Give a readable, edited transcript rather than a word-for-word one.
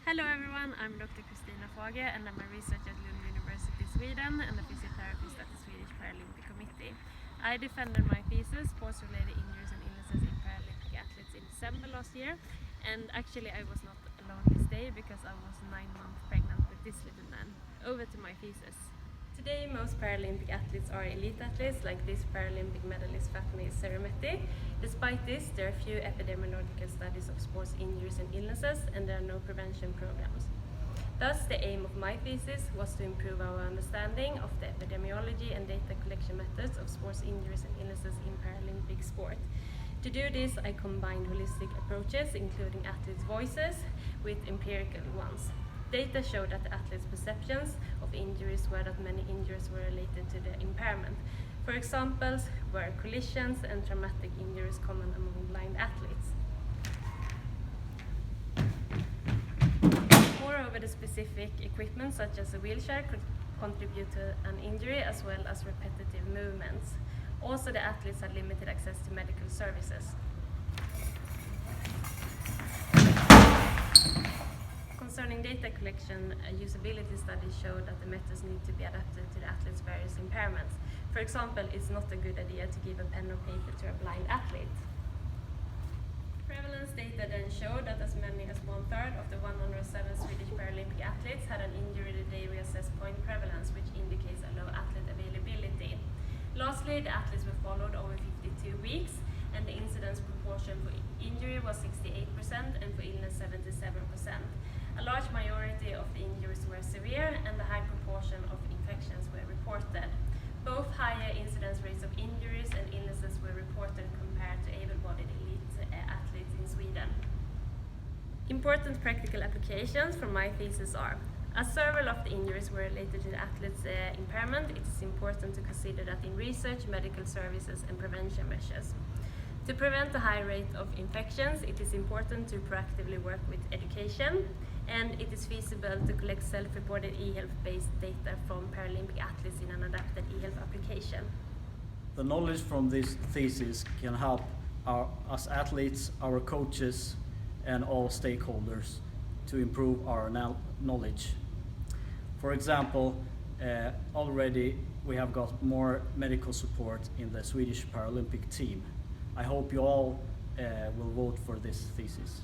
Hello everyone, I'm Dr. Kristina Fagher and I'm a researcher at Lund University, Sweden and a physiotherapist at the Swedish Paralympic Committee. I defended my thesis, sports-related injuries and illnesses in Paralympic athletes in December last year, and actually I was not alone this day because I was 9 months pregnant with this little man. Over to my thesis. Today most Paralympic athletes are elite athletes like this Paralympic medalist Fagher Ceremeti. Despite this, there are few epidemiological studies of sports injuries and illnesses and there are no prevention programs. Thus, the aim of my thesis was to improve our understanding of the epidemiology and data collection methods of sports injuries and illnesses in Paralympic sport. To do this, I combined holistic approaches, including athletes' voices, with empirical ones. Data showed that the athletes' perceptions of injuries were that many injuries were related to the impairment. For examples, were collisions and traumatic injuries common among blind athletes. Moreover, the specific equipment such as a wheelchair could contribute to an injury as well as repetitive movements. Also, the athletes had limited access to medical services. Concerning data collection, usability studies showed that the methods need to be adapted to the athlete's various impairments. For example, it's not a good idea to give a pen or paper to a blind athlete. Prevalence data then showed that as many as 1/3 of the 107 Swedish Paralympic athletes had an injury the day we assessed point prevalence, which indicates a low athlete availability. Lastly, the athletes were followed over 52 weeks, and the incidence proportion for injury was 68% and for illness 77%. A large majority of the injuries were severe and a high proportion of infections were reported. Both higher incidence rates of injuries and illnesses were reported compared to able-bodied elite athletes in Sweden. Important practical applications from my thesis are: as several of the injuries were related to the athlete's impairment, it is important to consider that in research, medical services and prevention measures. To prevent a high rate of infections, it is important to proactively work with education, and it is feasible to collect self-reported e-health-based data from Paralympic athletes in an adapted e-health application. The knowledge from this thesis can help us athletes, our coaches, and all stakeholders to improve our knowledge. For example, already we have got more medical support in the Swedish Paralympic team. I hope you all will vote for this thesis.